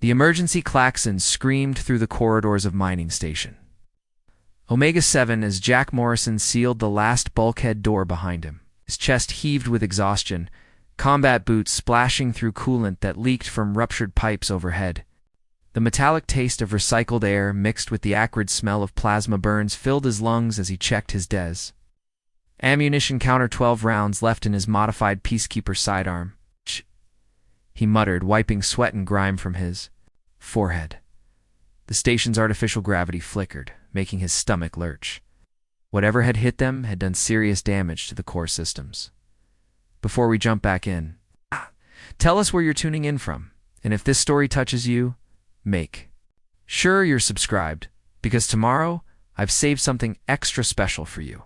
The emergency klaxons screamed through the corridors of mining station. Omega-7 as Jack Morrison sealed the last bulkhead door behind him. His chest heaved with exhaustion, combat boots splashing through coolant that leaked from ruptured pipes overhead. The metallic taste of recycled air mixed with the acrid smell of plasma burns filled his lungs as he checked his DES. Ammunition counter 12 rounds left in his modified Peacekeeper sidearm. He muttered, wiping sweat and grime from his forehead. The station's artificial gravity flickered, making his stomach lurch. Whatever had hit them had done serious damage to the core systems. Before we jump back in, tell us where you're tuning in from, and if this story touches you, make sure you're subscribed, because tomorrow I've saved something extra special for you.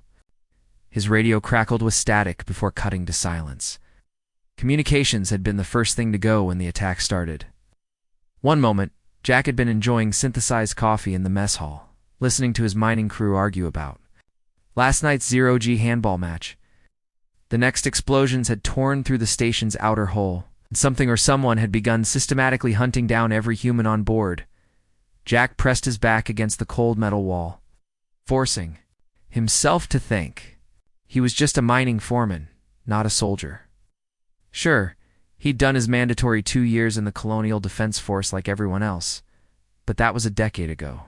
His radio crackled with static before cutting to silence. Communications had been the first thing to go when the attack started. One moment, Jack had been enjoying synthesized coffee in the mess hall, listening to his mining crew argue about last night's 0G handball match. The next explosions had torn through the station's outer hull, and something or someone had begun systematically hunting down every human on board. Jack pressed his back against the cold metal wall, forcing himself to think. He was just a mining foreman, not a soldier. Sure, he'd done his mandatory 2 years in the Colonial Defense Force like everyone else, but that was a decade ago.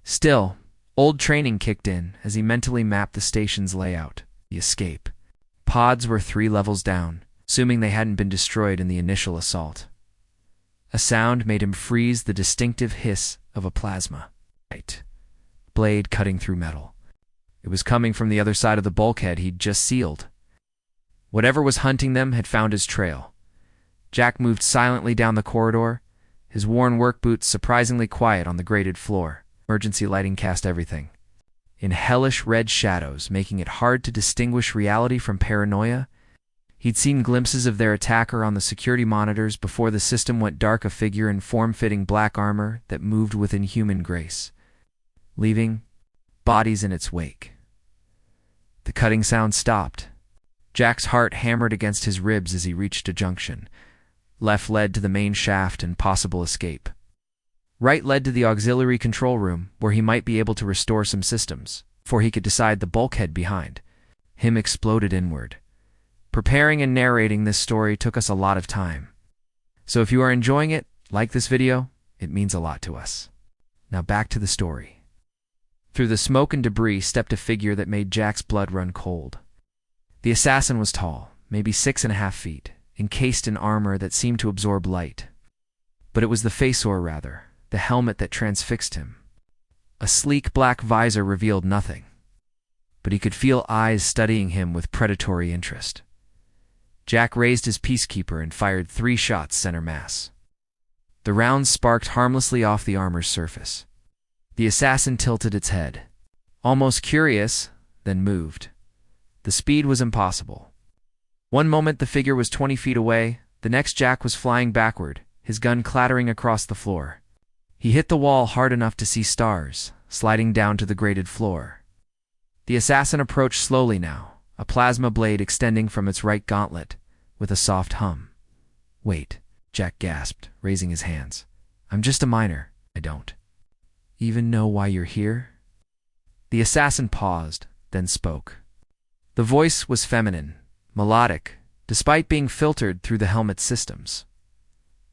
Still, old training kicked in as he mentally mapped the station's layout. The escape pods were 3 levels down, assuming they hadn't been destroyed in the initial assault. A sound made him freeze, the distinctive hiss of a plasma blade cutting through metal. It was coming from the other side of the bulkhead he'd just sealed. Whatever was hunting them had found his trail. Jack moved silently down the corridor, his worn work boots surprisingly quiet on the grated floor. Emergency lighting cast everything in hellish red shadows, making it hard to distinguish reality from paranoia. He'd seen glimpses of their attacker on the security monitors before the system went dark, a figure in form-fitting black armor that moved with inhuman grace, leaving bodies in its wake. The cutting sound stopped. Jack's heart hammered against his ribs as he reached a junction. Left led to the main shaft and possible escape. Right led to the auxiliary control room, where he might be able to restore some systems, before he could decide the bulkhead behind him exploded inward. Preparing and narrating this story took us a lot of time. So if you are enjoying it, like this video, it means a lot to us. Now back to the story. Through the smoke and debris stepped a figure that made Jack's blood run cold. The assassin was tall, maybe 6.5 feet, encased in armor that seemed to absorb light. But it was the face, or rather, the helmet, that transfixed him. A sleek black visor revealed nothing, but he could feel eyes studying him with predatory interest. Jack raised his Peacekeeper and fired 3 shots center mass. The rounds sparked harmlessly off the armor's surface. The assassin tilted its head, almost curious, then moved. The speed was impossible. One moment the figure was 20 feet away, the next Jack was flying backward, his gun clattering across the floor. He hit the wall hard enough to see stars, sliding down to the grated floor. The assassin approached slowly now, a plasma blade extending from its right gauntlet, with a soft hum. "Wait," Jack gasped, raising his hands. "I'm just a miner. I don't even know why you're here." The assassin paused, then spoke. The voice was feminine, melodic, despite being filtered through the helmet's systems.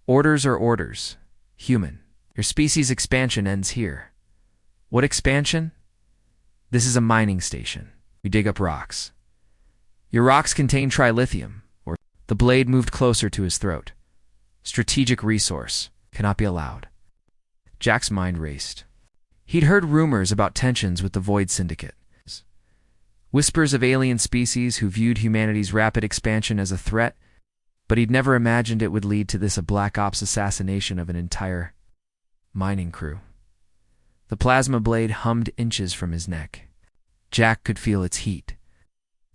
"Orders are orders. Human. Your species' expansion ends here." "What expansion?" "This is a mining station. We dig up rocks." "Your rocks contain trilithium," or the blade moved closer to his throat. "Strategic resource. Cannot be allowed." Jack's mind raced. He'd heard rumors about tensions with the Void Syndicate. Whispers of alien species who viewed humanity's rapid expansion as a threat, but he'd never imagined it would lead to this, a Black Ops assassination of an entire mining crew. The plasma blade hummed inches from his neck. Jack could feel its heat.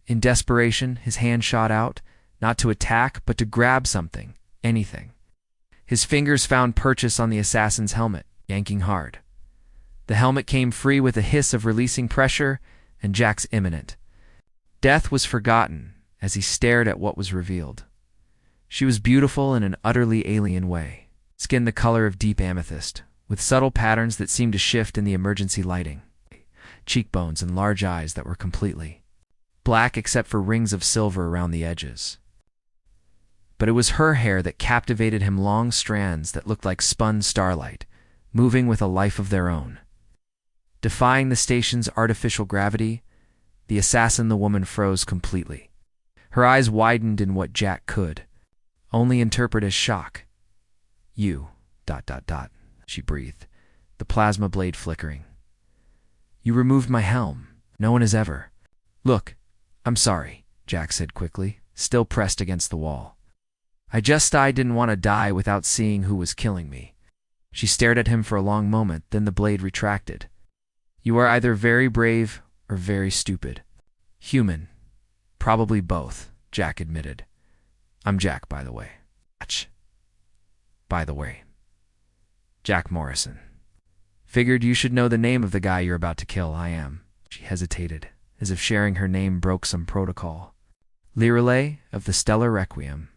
In desperation, his hand shot out, not to attack, but to grab something, anything. His fingers found purchase on the assassin's helmet, yanking hard. The helmet came free with a hiss of releasing pressure, and Jack's imminent death was forgotten as he stared at what was revealed. She was beautiful in an utterly alien way. skin the color of deep amethyst, with subtle patterns that seemed to shift in the emergency lighting. Cheekbones and large eyes that were completely black except for rings of silver around the edges. But it was her hair that captivated him, long strands that looked like spun starlight, moving with a life of their own. Defying the station's artificial gravity, the assassin the woman froze completely. Her eyes widened in what Jack could only interpret as shock. You, ... she breathed, the plasma blade flickering. You removed my helm. No one has ever. Look, I'm sorry, Jack said quickly, still pressed against the wall. I didn't want to die without seeing who was killing me. She stared at him for a long moment, then the blade retracted. You are either very brave or very stupid. Human. Probably both, Jack admitted. I'm Jack, by the way. By the way. Jack Morrison. Figured you should know the name of the guy you're about to kill. I am. She hesitated, as if sharing her name broke some protocol. Lirelay of the Stellar Requiem.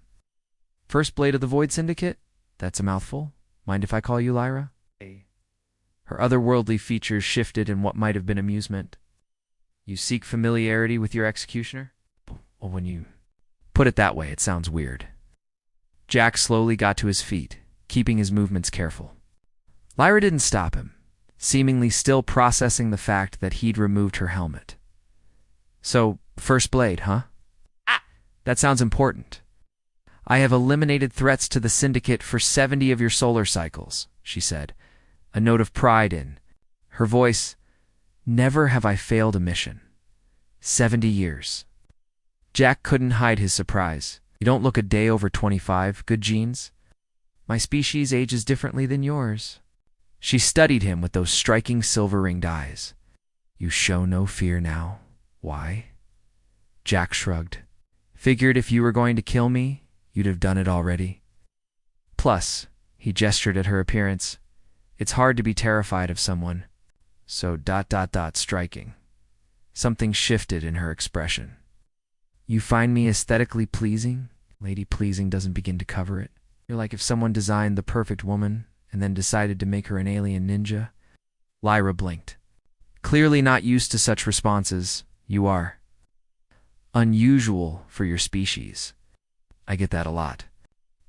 First Blade of the Void Syndicate? That's a mouthful. Mind if I call you Lyra? Her otherworldly features shifted in what might have been amusement. You seek familiarity with your executioner? Well, when you put it that way, it sounds weird. Jack slowly got to his feet, keeping his movements careful. Lyra didn't stop him, seemingly still processing the fact that he'd removed her helmet. So, First Blade, huh? That sounds important. I have eliminated threats to the Syndicate for 70 of your solar cycles, she said, a note of pride in her voice. Never have I failed a mission. 70 years. Jack couldn't hide his surprise. You don't look a day over 25, good genes. My species ages differently than yours. She studied him with those striking silver-ringed eyes. You show no fear now. Why? Jack shrugged. Figured if you were going to kill me, you'd have done it already. Plus, he gestured at her appearance, it's hard to be terrified of someone. So ... striking. Something shifted in her expression. You find me aesthetically pleasing? Lady pleasing doesn't begin to cover it. You're like if someone designed the perfect woman and then decided to make her an alien ninja. Lyra blinked. Clearly not used to such responses. You are. Unusual for your species. I get that a lot.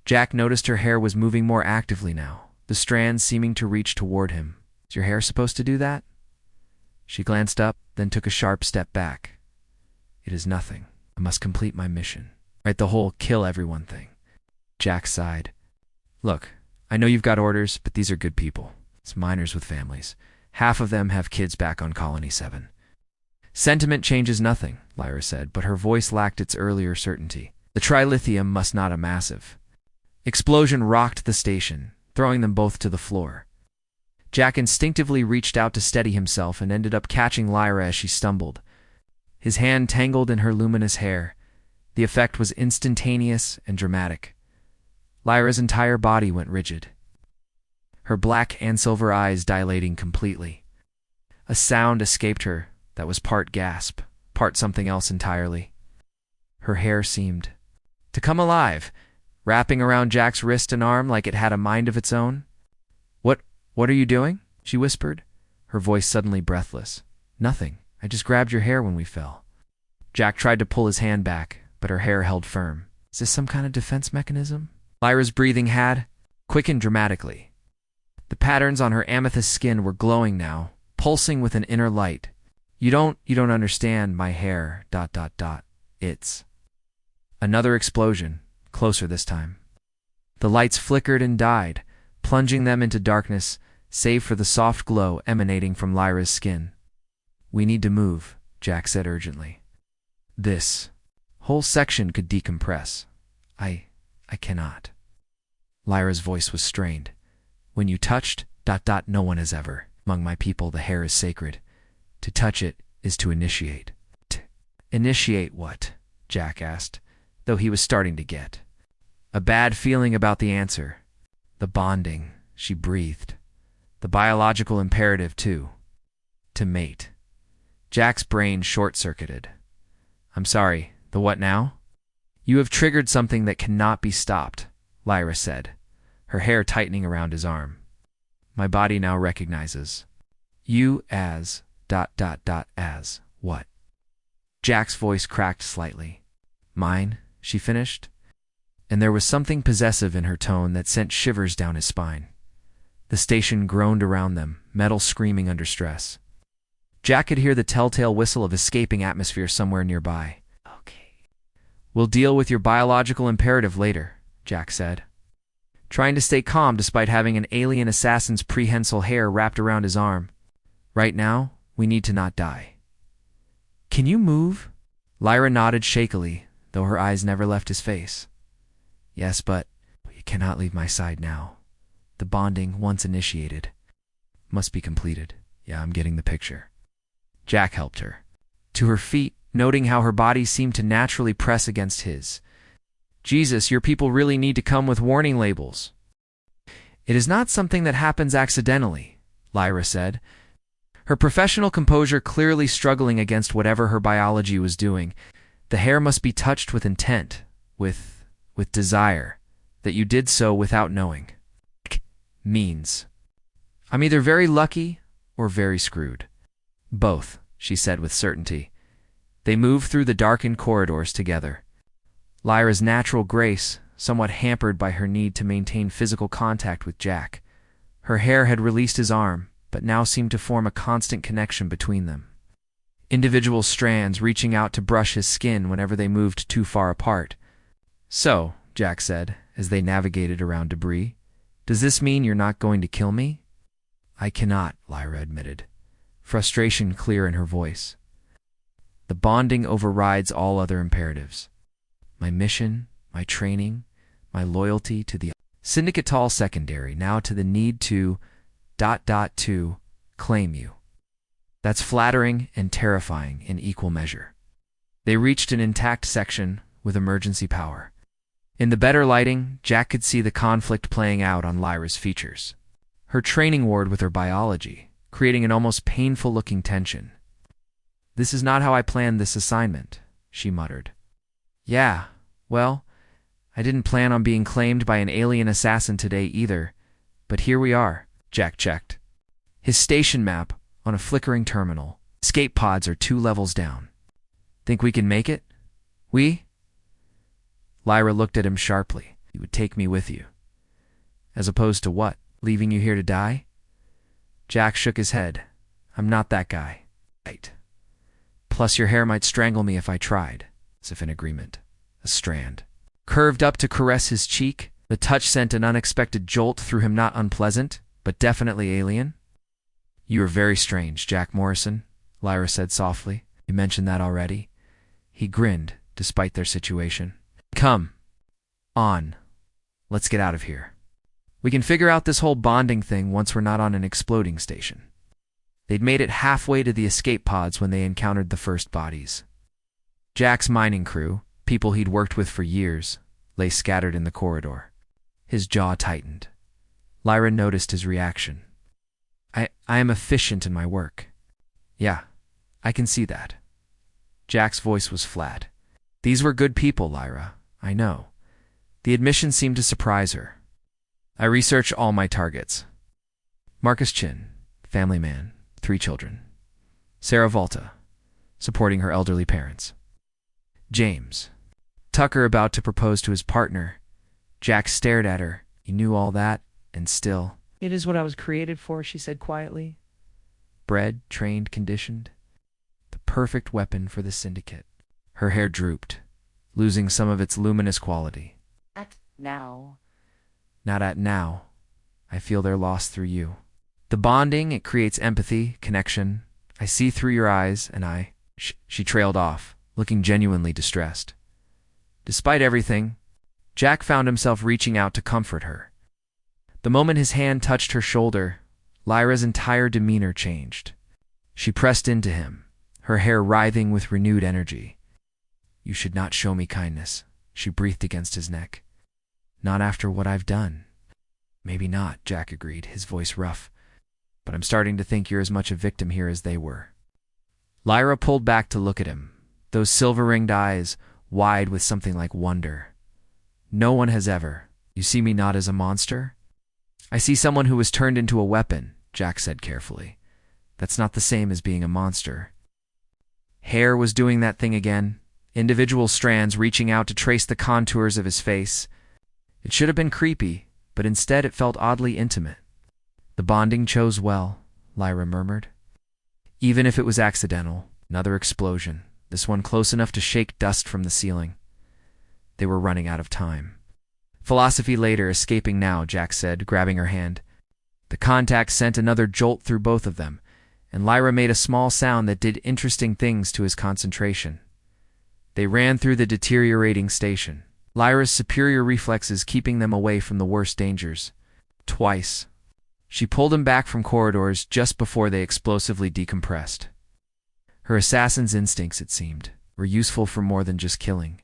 Jack noticed her hair was moving more actively now, the strands seeming to reach toward him. Is your hair supposed to do that? She glanced up, then took a sharp step back. It is nothing. I must complete my mission. Right, the whole kill everyone thing. Jack sighed. Look, I know you've got orders, but these are good people. It's miners with families. Half of them have kids back on Colony 7. Sentiment changes nothing, Lyra said, but her voice lacked its earlier certainty. The trilithium must not a massive. Explosion rocked the station, throwing them both to the floor. Jack instinctively reached out to steady himself and ended up catching Lyra as she stumbled. His hand tangled in her luminous hair. The effect was instantaneous and dramatic. Lyra's entire body went rigid, her black and silver eyes dilating completely. A sound escaped her that was part gasp, part something else entirely. Her hair seemed to come alive, wrapping around Jack's wrist and arm like it had a mind of its own. What are you doing? She whispered, her voice suddenly breathless. Nothing. I just grabbed your hair when we fell. Jack tried to pull his hand back, but her hair held firm. Is this some kind of defense mechanism? Lyra's breathing had quickened dramatically. The patterns on her amethyst skin were glowing now, pulsing with an inner light. You don't understand my hair, ... It's... Another explosion, closer this time. The lights flickered and died, plunging them into darkness, save for the soft glow emanating from Lyra's skin. We need to move, Jack said urgently. This whole section could decompress. I cannot. Lyra's voice was strained. When you touched... No one has ever. Among my people, the hair is sacred. To touch it is to initiate. Initiate what? Jack asked, though he was starting to get a bad feeling about the answer. The bonding, she breathed. The biological imperative, too. To mate. Jack's brain short-circuited. I'm sorry, the what now? You have triggered something that cannot be stopped, Lyra said, her hair tightening around his arm. My body now recognizes you as ... as what? Jack's voice cracked slightly. Mine, she finished, and there was something possessive in her tone that sent shivers down his spine. The station groaned around them, metal screaming under stress. Jack could hear the telltale whistle of escaping atmosphere somewhere nearby. Okay. We'll deal with your biological imperative later, Jack said, trying to stay calm despite having an alien assassin's prehensile hair wrapped around his arm. Right now, we need to not die. Can you move? Lyra nodded shakily, though her eyes never left his face. Yes, but you cannot leave my side now. The bonding, once initiated, must be completed. Yeah, I'm getting the picture. Jack helped her to her feet, noting how her body seemed to naturally press against his. Jesus, your people really need to come with warning labels. It is not something that happens accidentally, Lyra said, her professional composure clearly struggling against whatever her biology was doing. The hair must be touched with intent, with desire, that you did so without knowing. Means I'm either very lucky or very screwed. Both, she said with certainty. They moved through the darkened corridors together. Lyra's natural grace, somewhat hampered by her need to maintain physical contact with Jack. Her hair had released his arm, but now seemed to form a constant connection between them. Individual strands reaching out to brush his skin whenever they moved too far apart. So, Jack said, as they navigated around debris, does this mean you're not going to kill me? I cannot, Lyra admitted, frustration clear in her voice. The bonding overrides all other imperatives. My mission, my training, my loyalty to the Syndicate all secondary, now to the need to ... to claim you. That's flattering and terrifying in equal measure. They reached an intact section with emergency power. In the better lighting, Jack could see the conflict playing out on Lyra's features. Her training warred with her biology, creating an almost painful-looking tension. This is not how I planned this assignment, she muttered. Yeah, well, I didn't plan on being claimed by an alien assassin today either, but here we are, Jack checked. His station map on a flickering terminal. Escape pods are 2 levels down. Think we can make it? We? Lyra looked at him sharply. You would take me with you. As opposed to what? Leaving you here to die? Jack shook his head. I'm not that guy. Right. Plus your hair might strangle me if I tried, as if in agreement. A strand. Curved up to caress his cheek, the touch sent an unexpected jolt through him, not unpleasant, but definitely alien. You are very strange, Jack Morrison, Lyra said softly. You mentioned that already. He grinned, despite their situation. Come. On. Let's get out of here. We can figure out this whole bonding thing once we're not on an exploding station. They'd made it halfway to the escape pods when they encountered the first bodies. Jack's mining crew, people he'd worked with for years, lay scattered in the corridor. His jaw tightened. Lyra noticed his reaction. I am efficient in my work. Yeah, I can see that. Jack's voice was flat. These were good people, Lyra. I know. The admission seemed to surprise her. I research all my targets. Marcus Chin, family man, 3 children. Sarah Volta, supporting her elderly parents. James. Tucker about to propose to his partner. Jack stared at her. He knew all that, and still. It is what I was created for, she said quietly. Bred, trained, conditioned. The perfect weapon for the syndicate. Her hair drooped, losing some of its luminous quality. At now. Not at now. I feel their loss through you. The bonding, it creates empathy, connection. I see through your eyes, and She trailed off, looking genuinely distressed. Despite everything, Jack found himself reaching out to comfort her. The moment his hand touched her shoulder, Lyra's entire demeanor changed. She pressed into him, her hair writhing with renewed energy. You should not show me kindness, she breathed against his neck. Not after what I've done. Maybe not, Jack agreed, his voice rough. But I'm starting to think you're as much a victim here as they were. Lyra pulled back to look at him, those silver-ringed eyes wide with something like wonder. No one has ever. You see me not as a monster? I see someone who was turned into a weapon, Jack said carefully. That's not the same as being a monster. Hair was doing that thing again, individual strands reaching out to trace the contours of his face. It should have been creepy, but instead it felt oddly intimate. The bonding chose well, Lyra murmured. Even if it was accidental, another explosion, this one close enough to shake dust from the ceiling. They were running out of time. Philosophy later, escaping now, Jack said, grabbing her hand. The contact sent another jolt through both of them, and Lyra made a small sound that did interesting things to his concentration. They ran through the deteriorating station, Lyra's superior reflexes keeping them away from the worst dangers. Twice. She pulled him back from corridors just before they explosively decompressed. Her assassin's instincts, it seemed, were useful for more than just killing.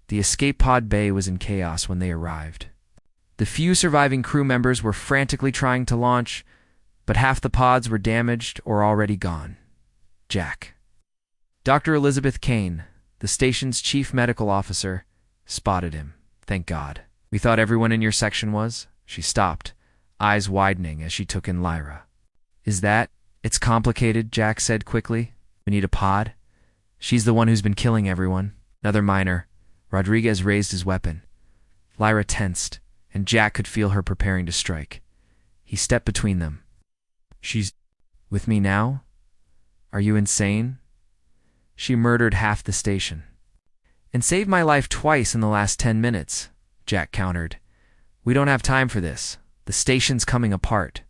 The escape pod bay was in chaos when they arrived. The few surviving crew members were frantically trying to launch, but half the pods were damaged or already gone. Jack. Dr. Elizabeth Kane, the station's chief medical officer, spotted him. Thank God. We thought everyone in your section was. She stopped, eyes widening as she took in Lyra. Is that? It's complicated, Jack said quickly. We need a pod. She's the one who's been killing everyone. Another minor. Rodriguez raised his weapon. Lyra tensed, and Jack could feel her preparing to strike. He stepped between them. She's with me now? Are you insane? She murdered half the station. And saved my life twice in the last 10 minutes, Jack countered. We don't have time for this. The station's coming apart.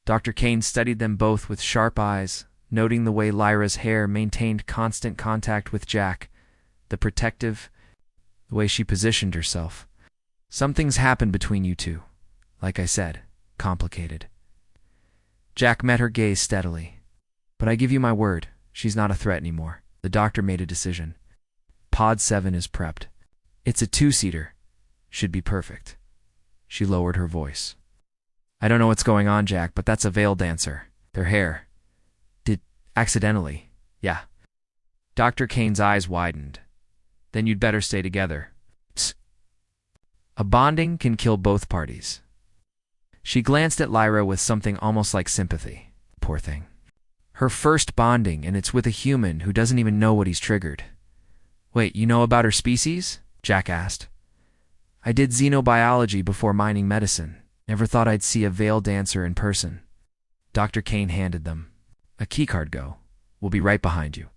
Dr. Kane studied them both with sharp eyes, noting the way Lyra's hair maintained constant contact with Jack, the protective, the way she positioned herself. Something's happened between you two. Like I said, complicated. Jack met her gaze steadily. But I give you my word, she's not a threat anymore. The doctor made a decision. Pod 7 is prepped. It's a 2-seater. Should be perfect. She lowered her voice. I don't know what's going on, Jack, but that's a veil dancer. Their hair. Did accidentally. Yeah. Dr. Kane's eyes widened. Then you'd better stay together. Psst. A bonding can kill both parties. She glanced at Lyra with something almost like sympathy. Poor thing. Her first bonding, and it's with a human who doesn't even know what he's triggered. Wait, you know about her species? Jack asked. I did xenobiology before mining medicine. Never thought I'd see a veil dancer in person. Dr. Kane handed them. A keycard go. We'll be right behind you.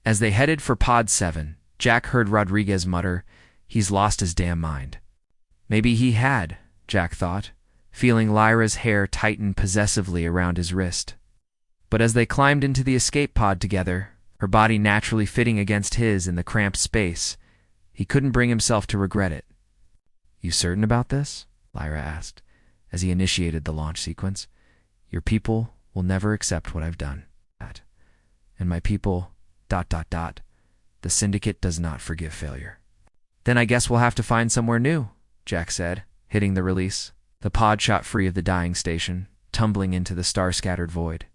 As they headed for Pod 7, Jack heard Rodriguez mutter, He's lost his damn mind. Maybe he had, Jack thought, feeling Lyra's hair tighten possessively around his wrist. But as they climbed into the escape pod together, her body naturally fitting against his in the cramped space, he couldn't bring himself to regret it. You certain about this? Lyra asked, as he initiated the launch sequence. Your people will never accept what I've done. And my people, ... The syndicate does not forgive failure. Then I guess we'll have to find somewhere new, Jack said, hitting the release. The pod shot free of the dying station, tumbling into the star-scattered void.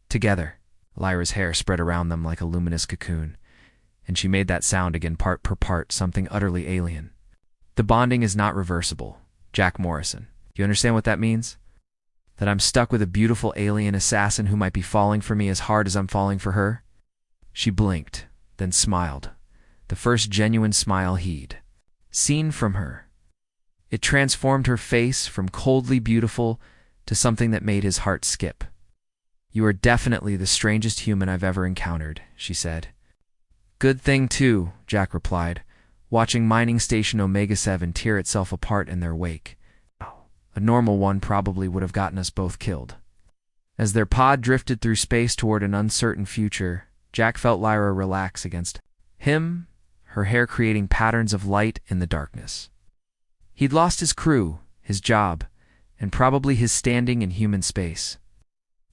Together, Lyra's hair spread around them like a luminous cocoon, and she made that sound again part per part, something utterly alien. The bonding is not reversible, Jack Morrison. Do you understand what that means? That I'm stuck with a beautiful alien assassin who might be falling for me as hard as I'm falling for her? She blinked, then smiled, the first genuine smile he'd seen from her. It transformed her face from coldly beautiful to something that made his heart skip. You are definitely the strangest human I've ever encountered, she said. Good thing, too, Jack replied, watching mining station Omega 7 tear itself apart in their wake. A normal one probably would have gotten us both killed. As their pod drifted through space toward an uncertain future, Jack felt Lyra relax against him, her hair creating patterns of light in the darkness. He'd lost his crew, his job, and probably his standing in human space.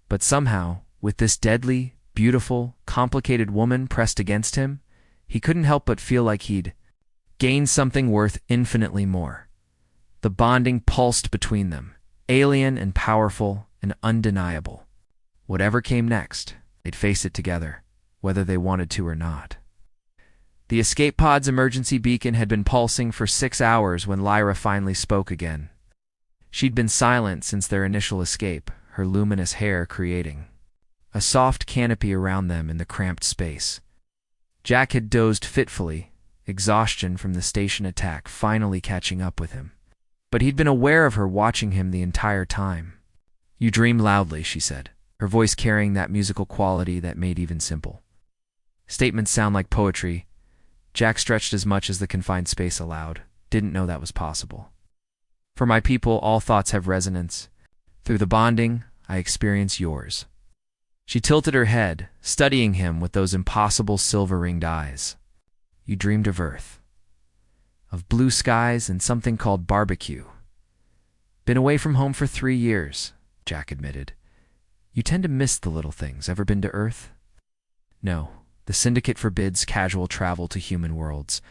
But somehow, with this deadly, beautiful, complicated woman pressed against him, he couldn't help but feel like he'd gained something worth infinitely more. The bonding pulsed between them, alien and powerful and undeniable. Whatever came next, they'd face it together, whether they wanted to or not. The escape pod's emergency beacon had been pulsing for 6 hours when Lyra finally spoke again. She'd been silent since their initial escape, her luminous hair creating a soft canopy around them in the cramped space. Jack had dozed fitfully, exhaustion from the station attack finally catching up with him. But he'd been aware of her watching him the entire time. "You dream loudly," she said, her voice carrying that musical quality that made even simple statements sound like poetry. Jack stretched as much as the confined space allowed, didn't know that was possible. "For my people, all thoughts have resonance. Through the bonding, I experience yours." She tilted her head, studying him with those impossible silver-ringed eyes. "You dreamed of Earth, of blue skies and something called barbecue." "Been away from home for 3 years," Jack admitted. "You tend to miss the little things. Ever been to Earth?" "No. The Syndicate forbids casual travel to human worlds."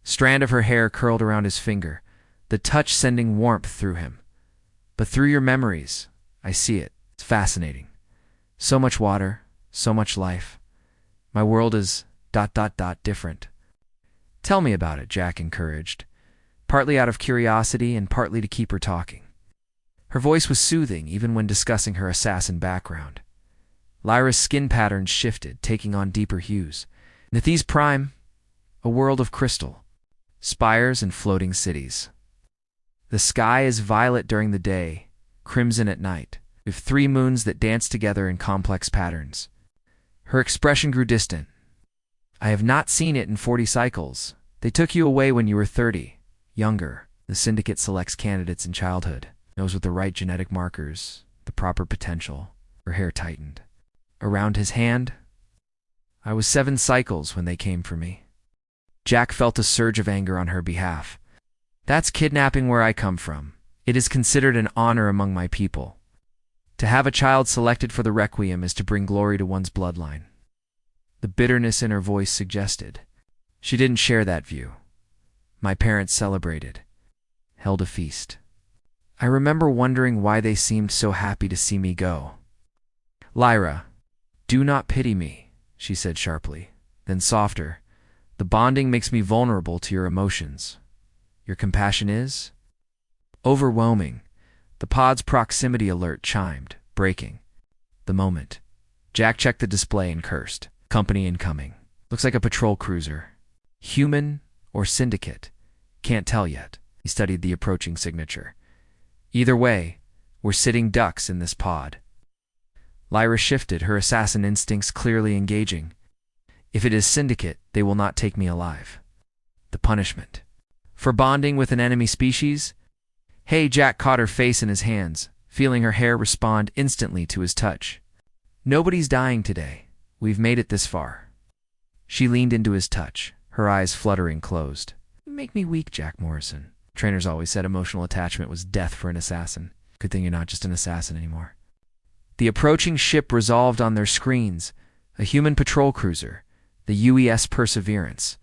Strand of her hair curled around his finger, the touch sending warmth through him. "But through your memories, I see it. It's fascinating. So much water, so much life. My world is ... different." "Tell me about it," Jack encouraged, partly out of curiosity and partly to keep her talking. Her voice was soothing even when discussing her assassin background. Lyra's skin patterns shifted, taking on deeper hues. "Nethys Prime, a world of crystal, spires and floating cities. The sky is violet during the day, crimson at night, with 3 moons that dance together in complex patterns." Her expression grew distant. "I have not seen it in 40 cycles. They took you away when you were 30, younger. The Syndicate selects candidates in childhood, knows with the right genetic markers, the proper potential." Her hair tightened. "Around his hand? I was 7 cycles when they came for me." Jack felt a surge of anger on her behalf. "That's kidnapping where I come from. It is considered an honor among my people. To have a child selected for the Requiem is to bring glory to one's bloodline." The bitterness in her voice suggested she didn't share that view. "My parents celebrated, held a feast. I remember wondering why they seemed so happy to see me go." "Lyra, do not pity me," she said sharply, then softer. "The bonding makes me vulnerable to your emotions. Your compassion is overwhelming." The pod's proximity alert chimed, breaking the moment. Jack checked the display and cursed. "Company incoming. Looks like a patrol cruiser. Human or Syndicate? Can't tell yet." He studied the approaching signature. "Either way, we're sitting ducks in this pod." Lyra shifted, her assassin instincts clearly engaging. "If it is Syndicate, they will not take me alive." The punishment for bonding with an enemy species? "Hey," Jack caught her face in his hands, feeling her hair respond instantly to his touch. "Nobody's dying today. We've made it this far." She leaned into his touch, her eyes fluttering closed. "You make me weak, Jack Morrison." Trainers always said emotional attachment was death for an assassin. Good thing you're not just an assassin anymore. The approaching ship resolved on their screens, a human patrol cruiser, the UES Perseverance.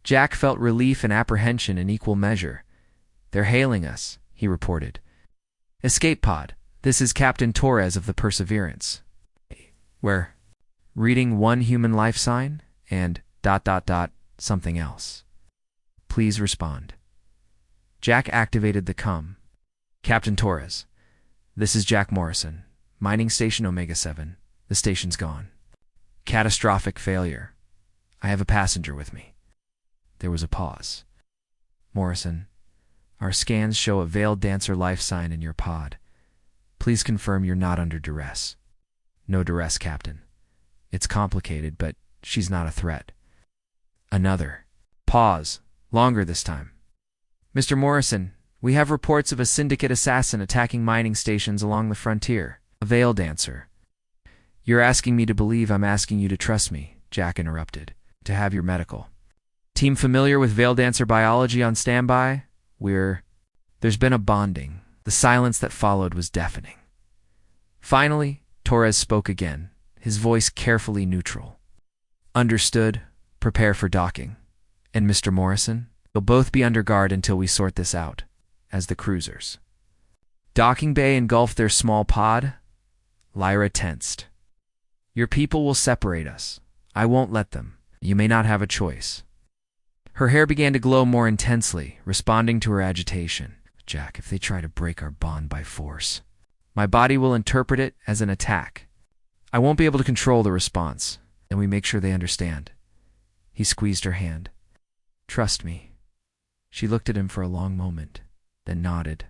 Jack felt relief and apprehension in equal measure. "They're hailing us," he reported. "Escape pod, this is Captain Torres of the Perseverance. We're reading 1 human life sign and ... something else. Please respond." Jack activated the comm. "Captain Torres, this is Jack Morrison. Mining station Omega 7. The station's gone. Catastrophic failure. I have a passenger with me." There was a pause. "Morrison, our scans show a veiled dancer life sign in your pod. Please confirm you're not under duress." "No duress, Captain. It's complicated, but she's not a threat." Another pause, longer this time. "Mr. Morrison, we have reports of a Syndicate assassin attacking mining stations along the frontier. A veil dancer." "You're asking me to believe I'm asking you to trust me," Jack interrupted. "To have your medical team familiar with veil dancer biology on standby? There's been a bonding." The silence that followed was deafening. Finally, Torres spoke again, his voice carefully neutral. "Understood. Prepare for docking. And Mr. Morrison, you'll both be under guard until we sort this out, as the cruisers." Docking bay engulfed their small pod. Lyra tensed. "Your people will separate us. I won't let them. You may not have a choice." Her hair began to glow more intensely, responding to her agitation. Jack, if they try to break our bond by force, my body will interpret it as an attack. I won't be able to control the response, and we make sure they understand. He squeezed her hand. Trust me. She looked at him for a long moment, then nodded.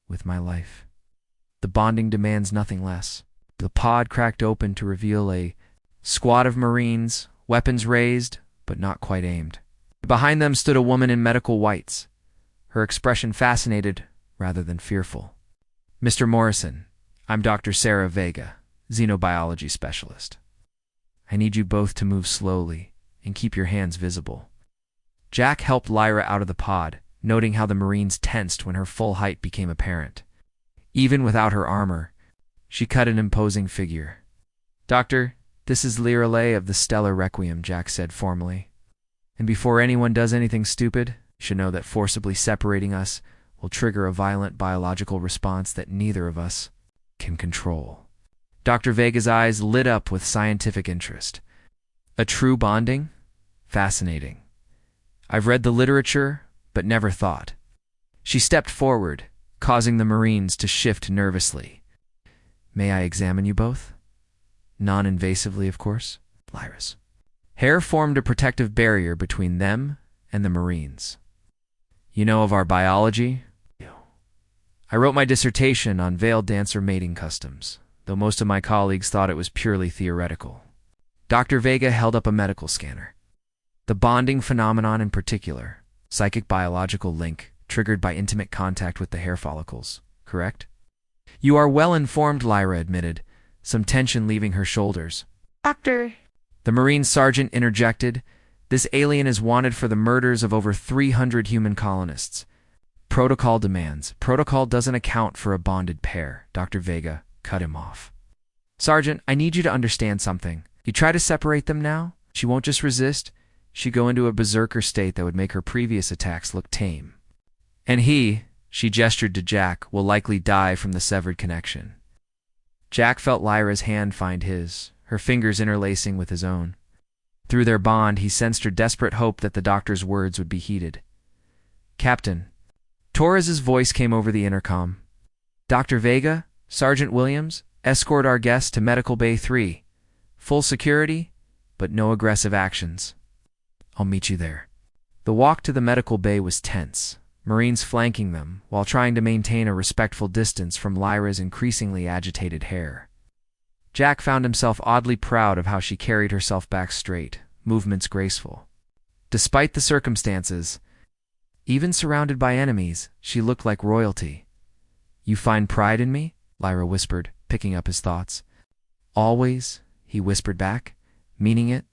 With my life. The bonding demands nothing less. The pod cracked open to reveal a squad of Marines, weapons raised, but not quite aimed. Behind them stood a woman in medical whites, her expression fascinated rather than fearful. Mr. Morrison, I'm Dr. Sarah Vega, xenobiology specialist. I need you both to move slowly and keep your hands visible. Jack helped Lyra out of the pod, noting how the Marines tensed when her full height became apparent. Even without her armor, she cut an imposing figure. Doctor, this is Lyra Lay of the Stellar Requiem, Jack said formally. And before anyone does anything stupid, you should know that forcibly separating us will trigger a violent biological response that neither of us can control. Dr. Vega's eyes lit up with scientific interest. A true bonding? Fascinating. I've read the literature, but never thought. She stepped forward, causing the Marines to shift nervously. May I examine you both? Non-invasively, of course. Lyra's hair formed a protective barrier between them and the Marines. You know of our biology? I wrote my dissertation on veiled dancer mating customs, though most of my colleagues thought it was purely theoretical. Dr. Vega held up a medical scanner. The bonding phenomenon in particular, psychic biological link, triggered by intimate contact with the hair follicles, correct? You are well informed, Lyra admitted, some tension leaving her shoulders. Doctor. The Marine sergeant interjected. This alien is wanted for the murders of over 300 human colonists. Protocol demands. Protocol doesn't account for a bonded pair. Dr. Vega cut him off. Sergeant, I need you to understand something. You try to separate them now, she won't just resist. She'd go into a berserker state that would make her previous attacks look tame. And he, she gestured to Jack, will likely die from the severed connection. Jack felt Lyra's hand find his, her fingers interlacing with his own. Through their bond, he sensed her desperate hope that the doctor's words would be heeded. Captain. Torres's voice came over the intercom. Dr. Vega, Sergeant Williams, escort our guests to Medical Bay 3. Full security, but no aggressive actions. I'll meet you there. The walk to the medical bay was tense, Marines flanking them while trying to maintain a respectful distance from Lyra's increasingly agitated hair. Jack found himself oddly proud of how she carried herself back straight, movements graceful. Despite the circumstances, even surrounded by enemies, she looked like royalty. You find pride in me? Lyra whispered, picking up his thoughts. Always, he whispered back, meaning it.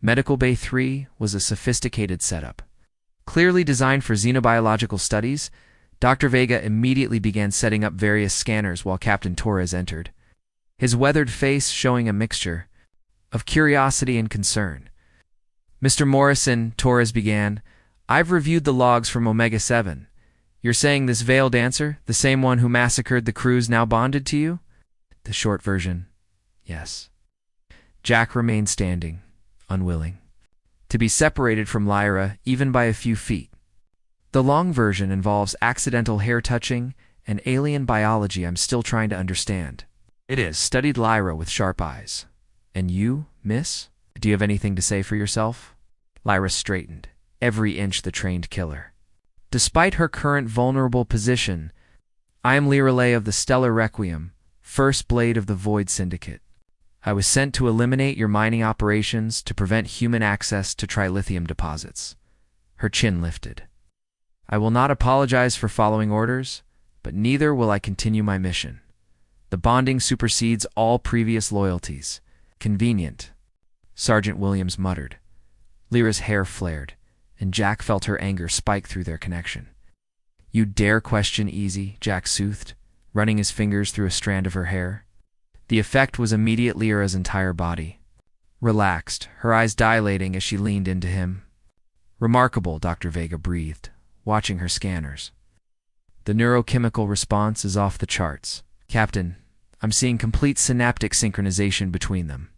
Medical Bay 3 was a sophisticated setup. Clearly designed for xenobiological studies, Dr. Vega immediately began setting up various scanners while Captain Torres entered, his weathered face showing a mixture of curiosity and concern. Mr. Morrison, Torres began, I've reviewed the logs from Omega 7. You're saying this veiled dancer, the same one who massacred the crews, now bonded to you? The short version, yes. Jack remained standing, unwilling to be separated from Lyra even by a few feet. The long version involves accidental hair touching and alien biology I'm still trying to understand. It is. Studied Lyra with sharp eyes. And you, miss? Do you have anything to say for yourself? Lyra straightened, every inch the trained killer. Despite her current vulnerable position, I am Lyra Lay of the Stellar Requiem, first blade of the Void Syndicate. I was sent to eliminate your mining operations to prevent human access to trilithium deposits. Her chin lifted. I will not apologize for following orders, but neither will I continue my mission. The bonding supersedes all previous loyalties. Convenient, Sergeant Williams muttered. Lyra's hair flared, and Jack felt her anger spike through their connection. You dare question Easy, Jack soothed, running his fingers through a strand of her hair. The effect was immediate. Lyra's entire body relaxed, her eyes dilating as she leaned into him. Remarkable, Dr. Vega breathed, watching her scanners. The neurochemical response is off the charts. Captain, I'm seeing complete synaptic synchronization between them.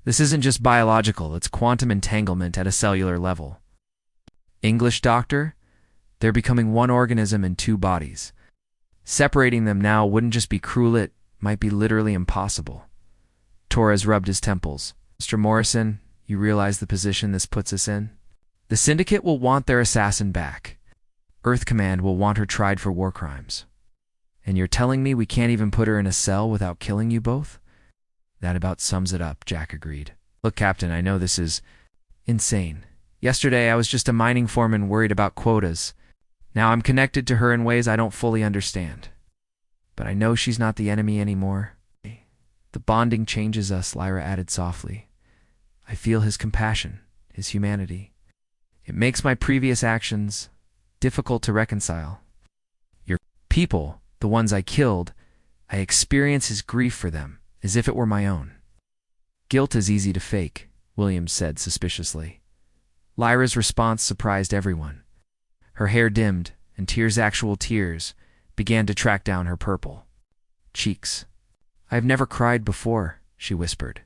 This isn't just biological, it's quantum entanglement at a cellular level. English, Doctor? They're becoming one organism in two bodies. Separating them now wouldn't just be cruel, it might be literally impossible. Torres rubbed his temples. Mr. Morrison, you realize the position this puts us in? The Syndicate will want their assassin back. Earth Command will want her tried for war crimes. And you're telling me we can't even put her in a cell without killing you both? That about sums it up, Jack agreed. Look, Captain, I know this is insane. Yesterday I was just a mining foreman worried about quotas. Now I'm connected to her in ways I don't fully understand. But I know she's not the enemy anymore. The bonding changes us, Lyra added softly. I feel his compassion, his humanity. It makes my previous actions difficult to reconcile. Your people, the ones I killed, I experience his grief for them, as if it were my own. Guilt is easy to fake, Williams said suspiciously. Lyra's response surprised everyone. Her hair dimmed, and actual tears, began to track down her purple cheeks. I've never cried before, she whispered.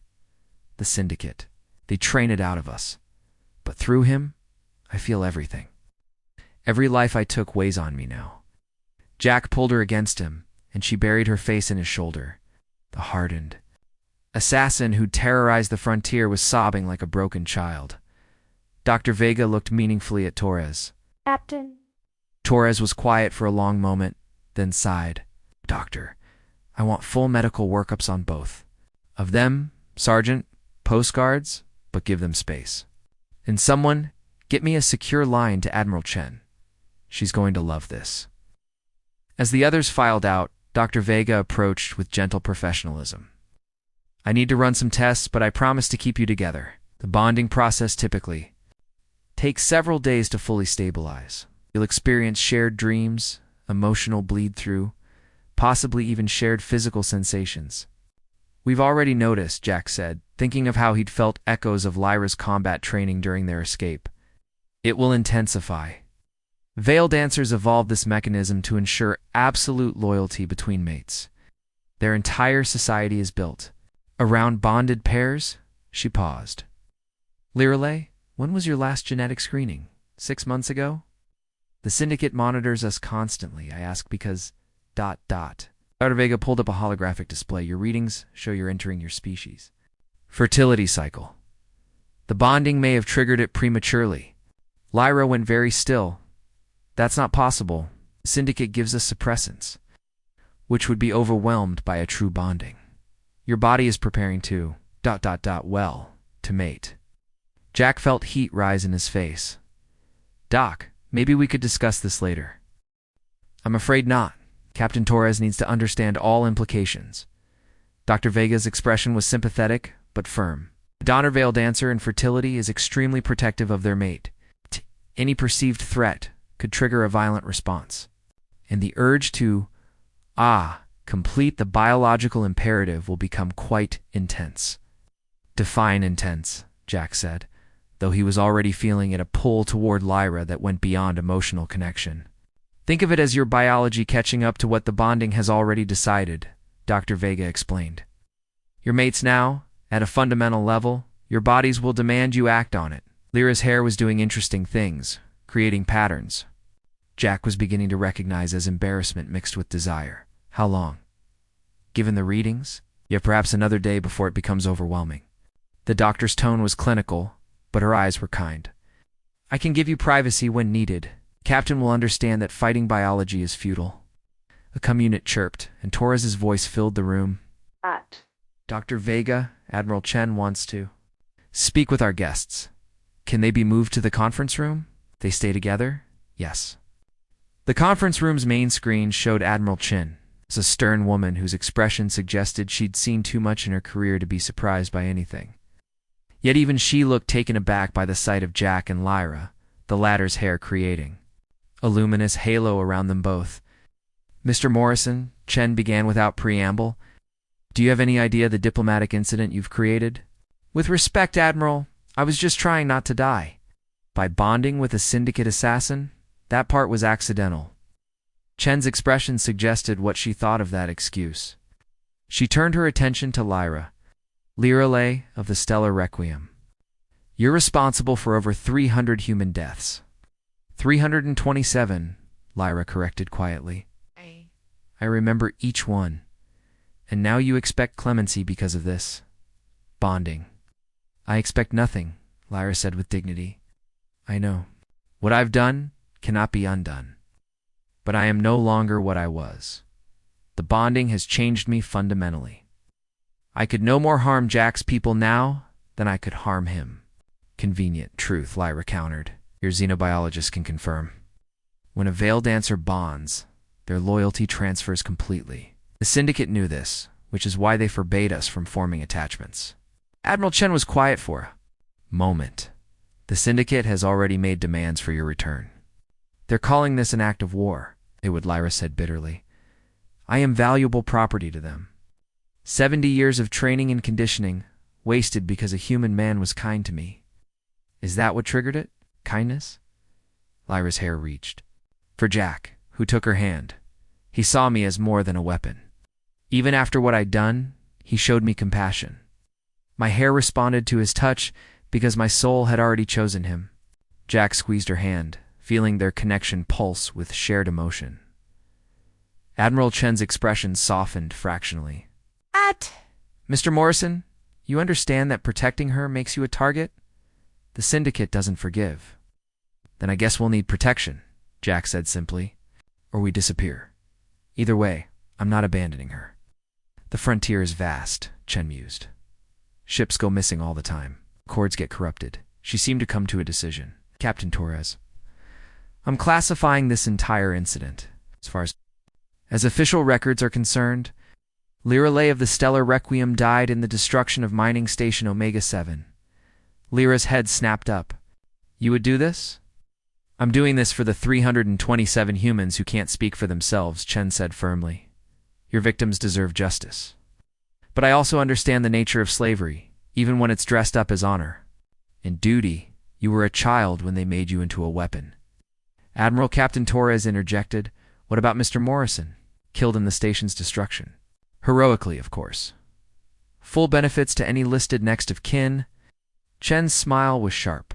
The Syndicate. They train it out of us. But through him, I feel everything. Every life I took weighs on me now. Jack pulled her against him, and she buried her face in his shoulder. The hardened assassin who'd terrorized the frontier was sobbing like a broken child. Dr. Vega looked meaningfully at Torres. Captain. Torres was quiet for a long moment, then sighed. Doctor, I want full medical workups on both. Of them, Sergeant, postcards, but give them space. And someone, get me a secure line to Admiral Chen. She's going to love this. As the others filed out, Dr. Vega approached with gentle professionalism. I need to run some tests, but I promise to keep you together. The bonding process typically takes several days to fully stabilize. You'll experience shared dreams, emotional bleed-through, possibly even shared physical sensations. We've already noticed, Jack said, thinking of how he'd felt echoes of Lyra's combat training during their escape. It will intensify. Veil dancers evolved this mechanism to ensure absolute loyalty between mates. Their entire society is built around bonded pairs. She paused. Lirale, when was your last genetic screening? 6 months ago? The Syndicate monitors us constantly, I ask because... Dr. Vega pulled up a holographic display. Your readings show you're entering your species. Fertility cycle. The bonding may have triggered it prematurely. Lyra went very still. That's not possible. The Syndicate gives us suppressants, which would be overwhelmed by a true bonding. Your body is preparing to... well, to mate. Jack felt heat rise in his face. Doc, maybe we could discuss this later. I'm afraid not. Captain Torres needs to understand all implications. Dr. Vega's expression was sympathetic, but firm. The Donner Veil dancer in fertility is extremely protective of their mate. Any perceived threat could trigger a violent response. And the urge to, complete the biological imperative will become quite intense. Define intense, Jack said, though he was already feeling it a pull toward Lyra that went beyond emotional connection. Think of it as your biology catching up to what the bonding has already decided, Dr. Vega explained. Your mates now, at a fundamental level, your bodies will demand you act on it. Lyra's hair was doing interesting things, creating patterns. Jack was beginning to recognize as embarrassment mixed with desire. How long? Given the readings? You have perhaps another day before it becomes overwhelming. The doctor's tone was clinical, but her eyes were kind. I can give you privacy when needed. Captain will understand that fighting biology is futile. A communant chirped, and Torres's voice filled the room. Dr. Vega, Admiral Chen wants to speak with our guests. Can they be moved to the conference room? They stay together? Yes. The conference room's main screen showed Admiral Chen as a stern woman whose expression suggested she'd seen too much in her career to be surprised by anything. Yet even she looked taken aback by the sight of Jack and Lyra, the latter's hair creating a luminous halo around them both. Mr. Morrison, Chen began without preamble, do you have any idea the diplomatic incident you've created? With respect, Admiral, I was just trying not to die. By bonding with a Syndicate assassin, that part was accidental. Chen's expression suggested what she thought of that excuse. She turned her attention to Lyra, Lirale of the Stellar Requiem. You're responsible for over 300 human deaths. 327, Lyra corrected quietly. I remember each one. And now you expect clemency because of this. Bonding. I expect nothing, Lyra said with dignity. I know. What I've done cannot be undone. But I am no longer what I was. The bonding has changed me fundamentally. I could no more harm Jack's people now than I could harm him. Convenient truth, Lyra countered. Your xenobiologist can confirm. When a veil dancer bonds, their loyalty transfers completely. The Syndicate knew this, which is why they forbade us from forming attachments. Admiral Chen was quiet for a moment. The Syndicate has already made demands for your return. They're calling this an act of war, Lyra said bitterly. I am valuable property to them. 70 years of training and conditioning, wasted because a human man was kind to me. Is that what triggered it? Kindness? Lyra's hair reached. For Jack, who took her hand, he saw me as more than a weapon. Even after what I'd done, he showed me compassion. My hair responded to his touch because my soul had already chosen him. Jack squeezed her hand, feeling their connection pulse with shared emotion. Admiral Chen's expression softened fractionally. Mr. Morrison, you understand that protecting her makes you a target? The Syndicate doesn't forgive. Then I guess we'll need protection, Jack said simply, or we disappear. Either way, I'm not abandoning her. The frontier is vast, Chen mused. Ships go missing all the time. Cords get corrupted. She seemed to come to a decision. Captain Torres, I'm classifying this entire incident. As official records are concerned, Lirelei of the Stellar Requiem died in the destruction of mining station Omega-7. Lyra's head snapped up. You would do this? I'm doing this for the 327 humans who can't speak for themselves, Chen said firmly. Your victims deserve justice. But I also understand the nature of slavery, even when it's dressed up as honor. In duty, you were a child when they made you into a weapon. Admiral Captain Torres interjected, what about Mr. Morrison, killed in the station's destruction? Heroically, of course. Full benefits to any listed next of kin. Chen's smile was sharp.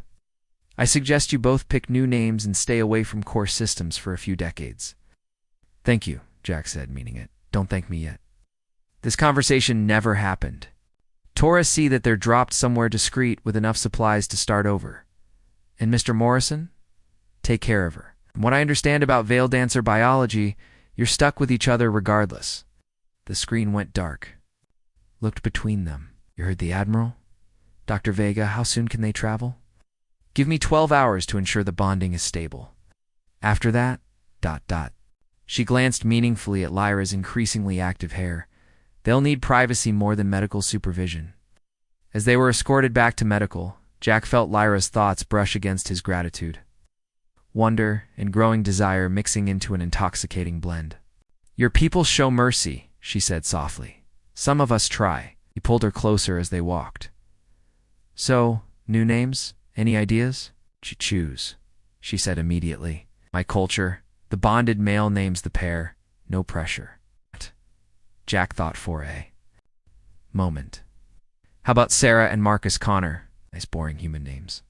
I suggest you both pick new names and stay away from core systems for a few decades. Thank you, Jack said, meaning it. Don't thank me yet. This conversation never happened. Torres see that they're dropped somewhere discreet with enough supplies to start over. And Mr. Morrison? Take care of her. From what I understand about Veil Dancer biology, you're stuck with each other regardless. The screen went dark. Looked between them. You heard the Admiral? Dr. Vega, how soon can they travel? Give me 12 hours to ensure the bonding is stable. After that, ... She glanced meaningfully at Lyra's increasingly active hair. They'll need privacy more than medical supervision. As they were escorted back to medical, Jack felt Lyra's thoughts brush against his gratitude. Wonder and growing desire mixing into an intoxicating blend. Your people show mercy, she said softly. Some of us try. He pulled her closer as they walked. So, new names? Any ideas? Choose, she said immediately. My culture, the bonded male names the pair. No pressure. Jack thought for a moment. How about Sarah and Marcus Connor? Nice boring human names.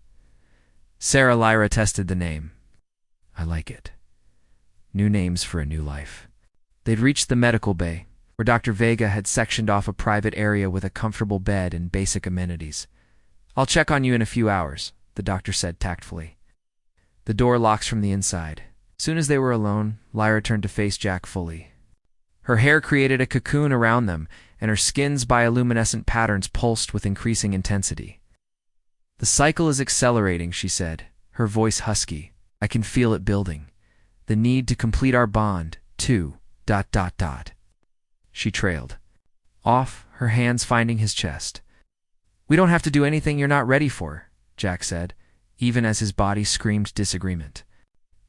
Sarah. Lyra tested the name. I like it. New names for a new life. They'd reached the medical bay, where Dr. Vega had sectioned off a private area with a comfortable bed and basic amenities. I'll check on you in a few hours, the doctor said tactfully. The door locks from the inside. Soon as they were alone, Lyra turned to face Jack fully. Her hair created a cocoon around them, and her skin's bioluminescent patterns pulsed with increasing intensity. The cycle is accelerating, she said, her voice husky. I can feel it building. The need to complete our bond, too. ... She trailed off, her hands finding his chest. We don't have to do anything you're not ready for, Jack said, even as his body screamed disagreement.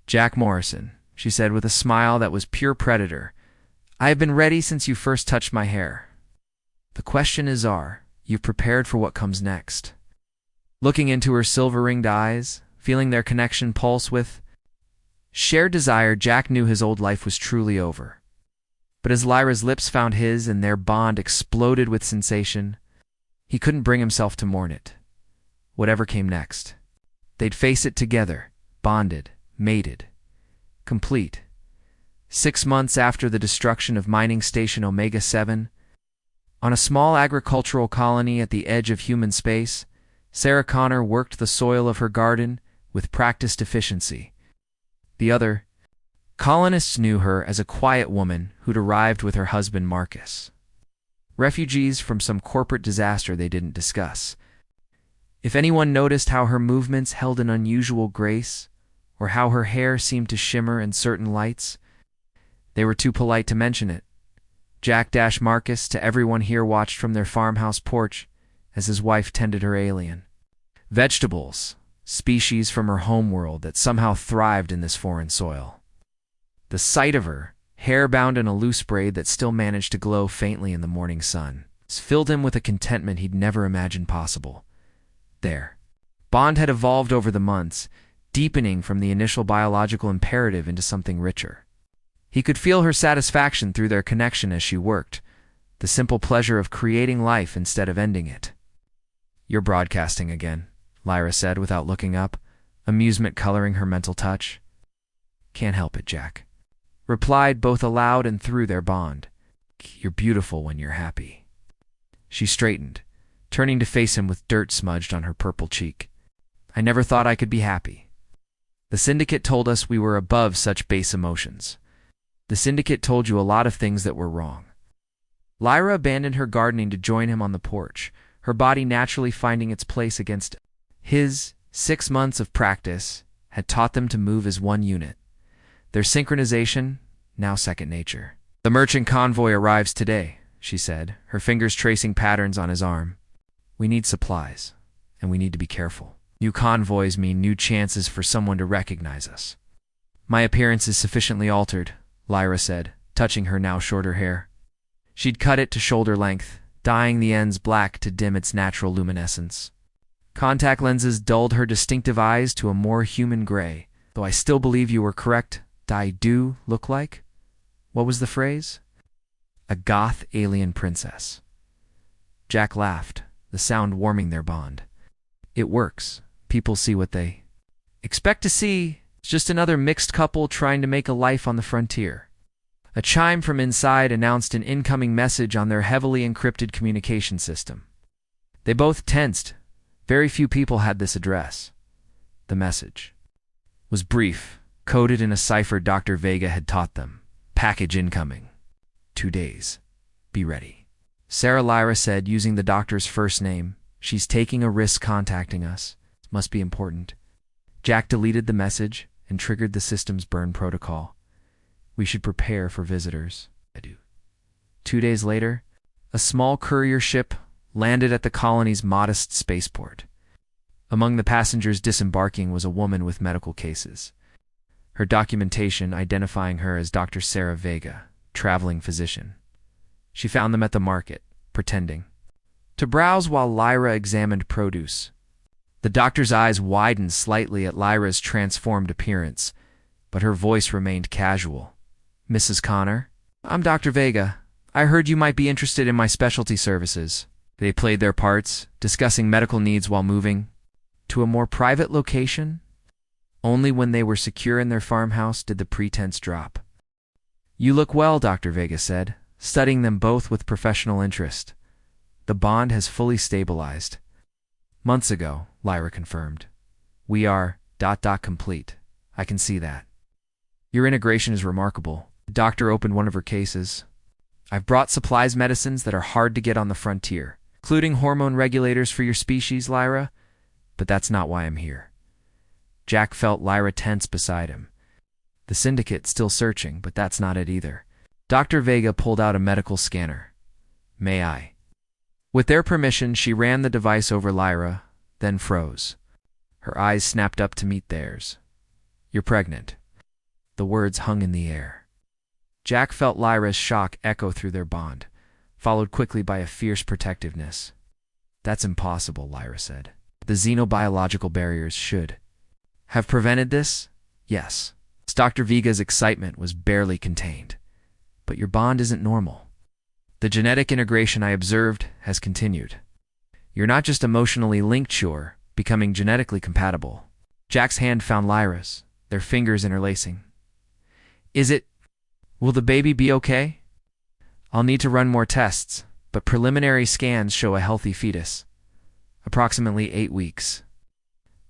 Jack Morrison, she said with a smile that was pure predator. I have been ready since you first touched my hair. The question is, are you prepared for what comes next? Looking into her silver-ringed eyes, feeling their connection pulse with shared desire, Jack knew his old life was truly over. But as Lyra's lips found his and their bond exploded with sensation, he couldn't bring himself to mourn it. Whatever came next, they'd face it together, bonded, mated. Complete. 6 months after the destruction of mining station Omega-7, on a small agricultural colony at the edge of human space, Sarah Connor worked the soil of her garden with practiced efficiency. The other colonists knew her as a quiet woman who'd arrived with her husband Marcus. Refugees from some corporate disaster they didn't discuss. If anyone noticed how her movements held an unusual grace, or how her hair seemed to shimmer in certain lights, they were too polite to mention it. Jack Marcus to everyone here watched from their farmhouse porch as his wife tended her alien vegetables, species from her homeworld that somehow thrived in this foreign soil. The sight of her, hair bound in a loose braid that still managed to glow faintly in the morning sun, filled him with a contentment he'd never imagined possible. Their bond had evolved over the months, deepening from the initial biological imperative into something richer. He could feel her satisfaction through their connection as she worked, the simple pleasure of creating life instead of ending it. "You're broadcasting again," Lyra said without looking up, amusement coloring her mental touch. "Can't help it, Jack," replied both aloud and through their bond. "You're beautiful when you're happy." She straightened, turning to face him with dirt smudged on her purple cheek. "I never thought I could be happy. The syndicate told us we were above such base emotions. The syndicate told you a lot of things that were wrong." Lyra abandoned her gardening to join him on the porch, her body naturally finding its place against his. 6 months of practice had taught them to move as one unit. Their synchronization, now second nature. "The merchant convoy arrives today," she said, her fingers tracing patterns on his arm. "We need supplies, and we need to be careful. New convoys mean new chances for someone to recognize us." "My appearance is sufficiently altered," Lyra said, touching her now shorter hair. She'd cut it to shoulder length, dyeing the ends black to dim its natural luminescence. Contact lenses dulled her distinctive eyes to a more human gray. "Though I still believe you were correct, I do look like—" what was the phrase? "A goth alien princess." Jack laughed, the sound warming their bond. "It works. People see what they expect to see. It's just another mixed couple trying to make a life on the frontier." A chime from inside announced an incoming message on their heavily encrypted communication system. They both tensed. Very few people had this address. The message was brief, coded in a cipher Dr. Vega had taught them. "Package incoming. 2 days. Be ready." Sarah Lyra said, using the doctor's first name, "She's taking a risk contacting us. Must be important." Jack deleted the message and triggered the system's burn protocol. "We should prepare for visitors." 2 days later, a small courier ship landed at the colony's modest spaceport. Among the passengers disembarking was a woman with medical cases. Her documentation identifying her as Dr. Sarah Vega, traveling physician. She found them at the market, pretending to browse while Lyra examined produce. The doctor's eyes widened slightly at Lyra's transformed appearance, but her voice remained casual. "Mrs. Connor, I'm Dr. Vega. I heard you might be interested in my specialty services." They played their parts, discussing medical needs while moving to a more private location. Only when they were secure in their farmhouse did the pretense drop. "You look well," Dr. Vega said, studying them both with professional interest. "The bond has fully stabilized." "Months ago," Lyra confirmed. "We are ... complete. I can see that. Your integration is remarkable." The doctor opened one of her cases. "I've brought supplies medicines that are hard to get on the frontier, including hormone regulators for your species, Lyra, but that's not why I'm here." Jack felt Lyra tense beside him. The syndicate still searching, but that's not it either. Dr. Vega pulled out a medical scanner. "May I?" With their permission, she ran the device over Lyra, then froze. Her eyes snapped up to meet theirs. "You're pregnant." The words hung in the air. Jack felt Lyra's shock echo through their bond, followed quickly by a fierce protectiveness. "That's impossible," Lyra said. "The xenobiological barriers should have prevented this?" "Yes." Dr. Vega's excitement was barely contained. "But your bond isn't normal. The genetic integration I observed has continued. You're not just emotionally linked, you're becoming genetically compatible." Jack's hand found Lyra's, their fingers interlacing. Will the baby be okay? I'll need to run more tests, but preliminary scans show a healthy fetus. Approximately 8 weeks.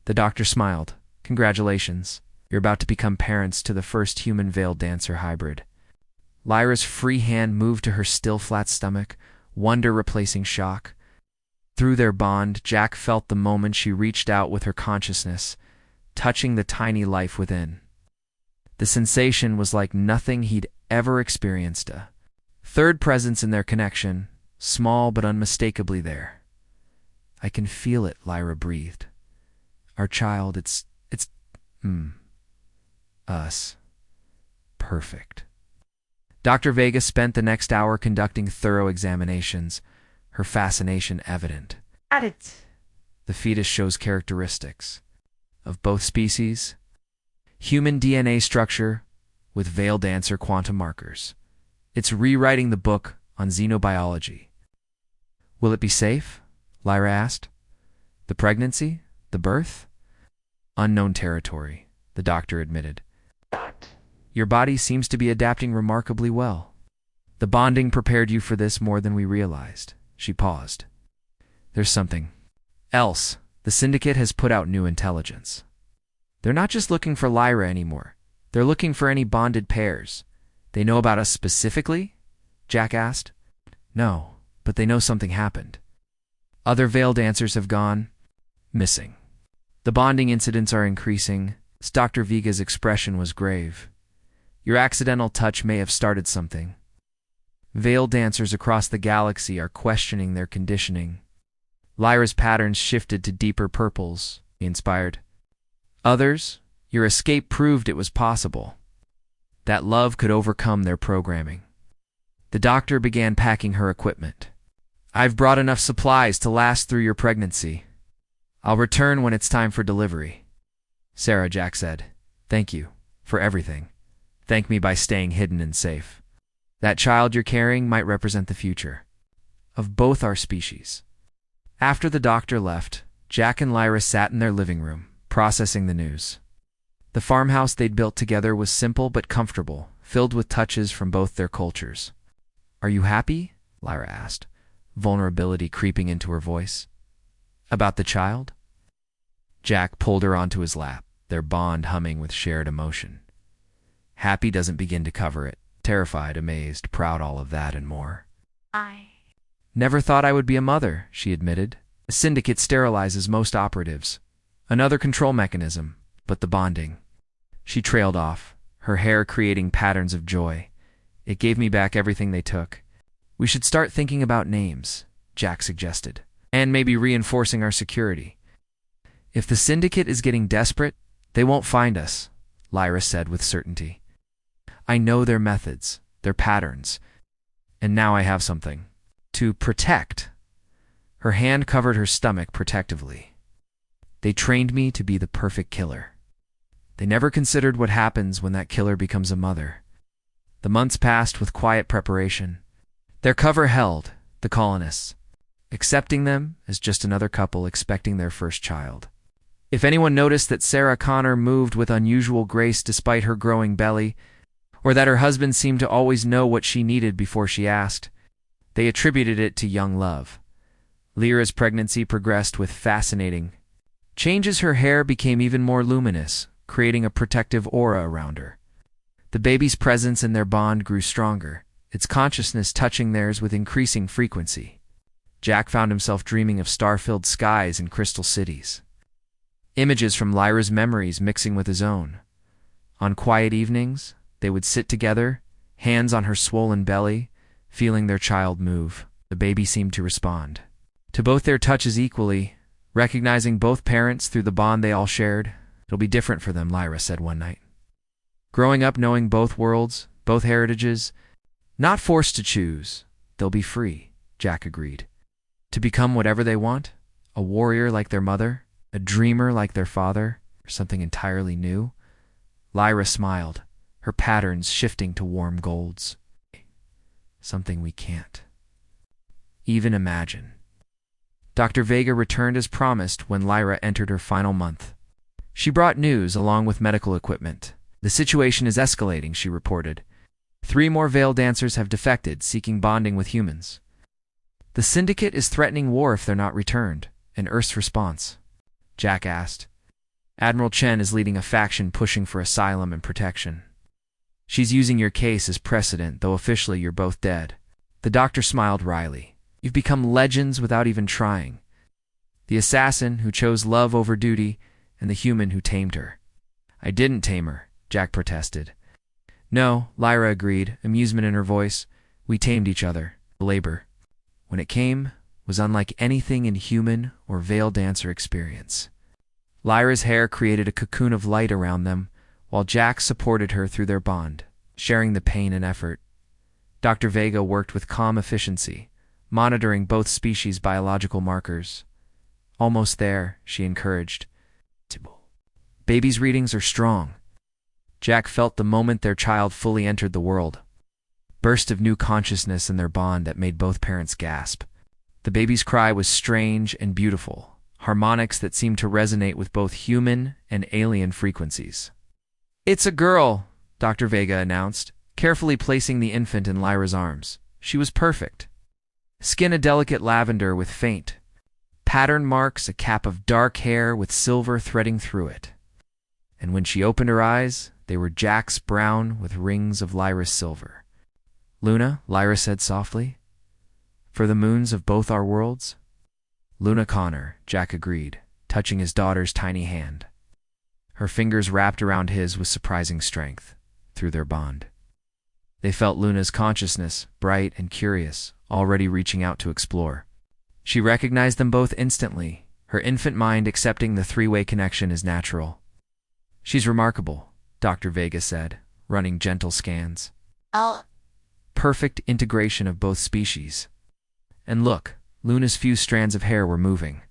The doctor smiled. Congratulations. You're about to become parents to the first human veiled dancer hybrid. Lyra's free hand moved to her still flat stomach, wonder replacing shock. Through their bond, Jack felt the moment she reached out with her consciousness, touching the tiny life within. The sensation was like nothing he'd ever experienced. A third presence in their connection, small but unmistakably there. I can feel it, Lyra breathed. Our child, it's us. Perfect. Dr. Vega spent the next hour conducting thorough examinations, her fascination evident. At it. The fetus shows characteristics of both species, human DNA structure with veiled dancer quantum markers. It's rewriting the book on xenobiology. Will it be safe? Lyra asked. The pregnancy? The birth? Unknown territory, the doctor admitted. Your body seems to be adapting remarkably well. The bonding prepared you for this more than we realized. She paused. There's something else. The syndicate has put out new intelligence. They're not just looking for Lyra anymore. They're looking for any bonded pairs. They know about us specifically? Jack asked. No, but they know something happened. Other veiled dancers have gone missing. The bonding incidents are increasing. Dr. Vega's expression was grave. Your accidental touch may have started something. Veiled dancers across the galaxy are questioning their conditioning. Lyra's patterns shifted to deeper purples, he inspired. Others, your escape proved it was possible. That love could overcome their programming. The doctor began packing her equipment. I've brought enough supplies to last through your pregnancy. I'll return when it's time for delivery. Sarah, Jack said. Thank you for everything. Thank me by staying hidden and safe. That child you're carrying might represent the future of both our species. After the doctor left, Jack and Lyra sat in their living room, processing the news. The farmhouse they'd built together was simple but comfortable, filled with touches from both their cultures. Are you happy? Lyra asked, vulnerability creeping into her voice. About the child? Jack pulled her onto his lap, their bond humming with shared emotion. Happy doesn't begin to cover it. Terrified, amazed, proud, all of that and more. I Never thought I would be a mother, she admitted. A syndicate sterilizes most operatives. Another control mechanism, but the bonding. She trailed off, her hair creating patterns of joy. It gave me back everything they took. We should start thinking about names, Jack suggested, and maybe reinforcing our security. If the syndicate is getting desperate, they won't find us, Lyra said with certainty. I know their methods, their patterns, and now I have something to protect. Her hand covered her stomach protectively. They trained me to be the perfect killer. They never considered what happens when that killer becomes a mother. The months passed with quiet preparation. Their cover held, the colonists, accepting them as just another couple expecting their first child. If anyone noticed that Sarah Connor moved with unusual grace despite her growing belly, or that her husband seemed to always know what she needed before she asked, they attributed it to young love. Lyra's pregnancy progressed with fascinating changes. Her hair became even more luminous, creating a protective aura around her. The baby's presence and their bond grew stronger, its consciousness touching theirs with increasing frequency. Jack found himself dreaming of star-filled skies and crystal cities. Images from Lyra's memories mixing with his own. On quiet evenings, they would sit together, hands on her swollen belly, feeling their child move. The baby seemed to respond to both their touches equally, recognizing both parents through the bond they all shared. It'll be different for them, Lyra said one night. Growing up knowing both worlds, both heritages, not forced to choose, they'll be free, Jack agreed. To become whatever they want, a warrior like their mother, a dreamer like their father, or something entirely new. Lyra smiled, her patterns shifting to warm golds. Something we can't even imagine. Dr. Vega returned as promised when Lyra entered her final month. She brought news along with medical equipment. The situation is escalating, she reported. 3 more veiled dancers have defected, seeking bonding with humans. The Syndicate is threatening war if they're not returned. An Earth's response, Jack asked. Admiral Chen is leading a faction pushing for asylum and protection. She's using your case as precedent, though officially you're both dead. The doctor smiled wryly. You've become legends without even trying. The assassin who chose love over duty, and the human who tamed her. I didn't tame her, Jack protested. No, Lyra agreed, amusement in her voice. We tamed each other. The labor, when it came, was unlike anything in human or veiled dancer experience. Lyra's hair created a cocoon of light around them, while Jack supported her through their bond, sharing the pain and effort. Dr. Vega worked with calm efficiency, monitoring both species' biological markers. Almost there, she encouraged. Baby's readings are strong. Jack felt the moment their child fully entered the world. Burst of new consciousness in their bond that made both parents gasp. The baby's cry was strange and beautiful, harmonics that seemed to resonate with both human and alien frequencies. It's a girl, Dr. Vega announced, carefully placing the infant in Lyra's arms. She was perfect. Skin a delicate lavender with faint pattern marks, a cap of dark hair with silver threading through it. And when she opened her eyes, they were Jack's brown with rings of Lyra's silver. Luna, Lyra said softly, for the moons of both our worlds? Luna Connor, Jack agreed, touching his daughter's tiny hand. Her fingers wrapped around his with surprising strength, through their bond. They felt Luna's consciousness, bright and curious, already reaching out to explore. She recognized them both instantly, her infant mind accepting the 3-way connection as natural. She's remarkable, Dr. Vega said, running gentle scans. Perfect integration of both species. And look, Luna's few strands of hair were moving,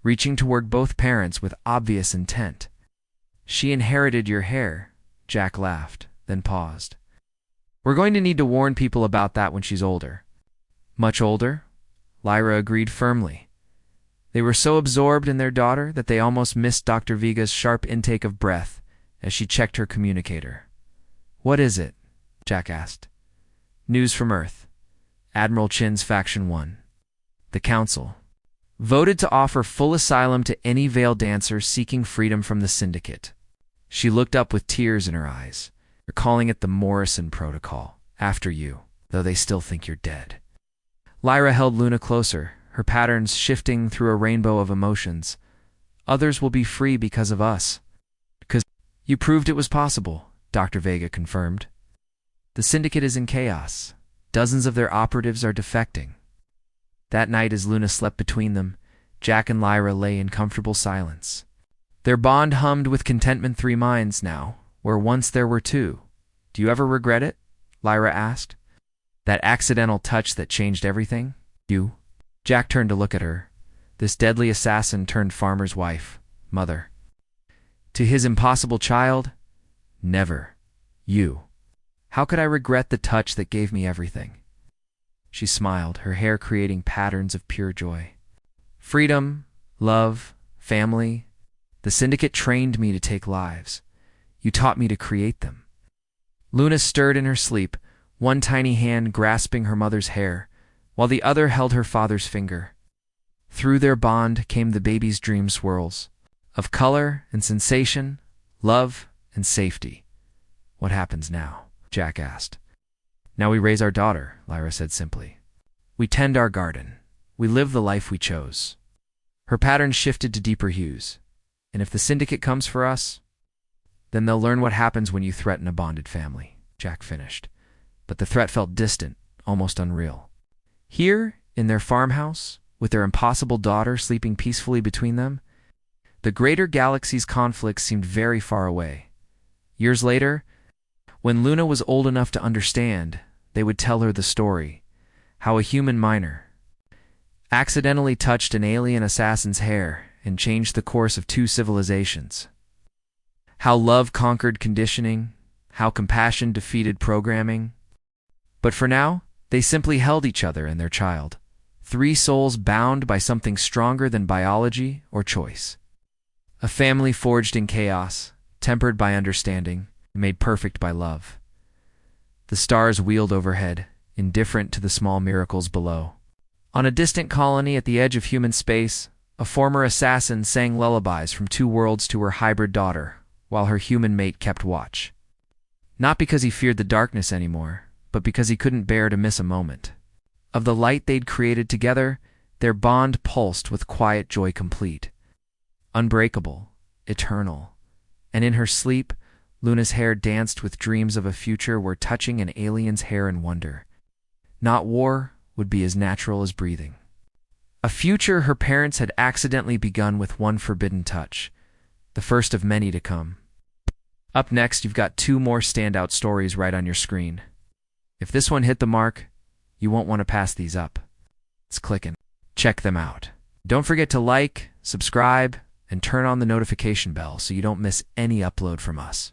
reaching toward both parents with obvious intent. She inherited your hair, Jack laughed, then paused. We're going to need to warn people about that when she's older. Much older? Lyra agreed firmly. They were so absorbed in their daughter that they almost missed Dr. Vega's sharp intake of breath as she checked her communicator. What is it? Jack asked. News from Earth. Admiral Chen's Faction 1. The Council voted to offer full asylum to any veiled dancer seeking freedom from the Syndicate. She looked up with tears in her eyes. They're calling it the Morrison Protocol, after you, though they still think you're dead. Lyra held Luna closer, her patterns shifting through a rainbow of emotions. Others will be free because of us. Because you proved it was possible, Dr. Vega confirmed. The Syndicate is in chaos. Dozens of their operatives are defecting. That night as Luna slept between them, Jack and Lyra lay in comfortable silence. Their bond hummed with contentment 3 minds now, where once there were 2. Do you ever regret it? Lyra asked. That accidental touch that changed everything? You? Jack turned to look at her. This deadly assassin turned farmer's wife, mother. To his impossible child? Never. You. How could I regret the touch that gave me everything? She smiled, her hair creating patterns of pure joy. Freedom, love, family. The Syndicate trained me to take lives. You taught me to create them. Luna stirred in her sleep, one tiny hand grasping her mother's hair, while the other held her father's finger. Through their bond came the baby's dream swirls, of color and sensation, love and safety. What happens now? Jack asked. Now we raise our daughter, Lyra said simply. We tend our garden. We live the life we chose. Her pattern shifted to deeper hues. And if the Syndicate comes for us, then they'll learn what happens when you threaten a bonded family, Jack finished. But the threat felt distant, almost unreal. Here, in their farmhouse, with their impossible daughter sleeping peacefully between them, the greater galaxy's conflict seemed very far away. Years later, when Luna was old enough to understand, they would tell her the story, how a human miner accidentally touched an alien assassin's hair and changed the course of 2 civilizations. How love conquered conditioning, how compassion defeated programming. But for now, they simply held each other and their child, 3 souls bound by something stronger than biology or choice. A family forged in chaos, tempered by understanding, made perfect by love. The stars wheeled overhead, indifferent to the small miracles below. On a distant colony at the edge of human space, a former assassin sang lullabies from two worlds to her hybrid daughter, while her human mate kept watch. Not because he feared the darkness anymore, but because he couldn't bear to miss a moment. Of the light they'd created together, their bond pulsed with quiet joy complete. Unbreakable, eternal. And in her sleep, Luna's hair danced with dreams of a future where touching an alien's hair in wonder, not war, would be as natural as breathing. A future her parents had accidentally begun with one forbidden touch, the first of many to come. Up next, you've got two more standout stories right on your screen. If this one hit the mark, you won't want to pass these up. It's clicking. Check them out. Don't forget to like, subscribe, and turn on the notification bell so you don't miss any upload from us.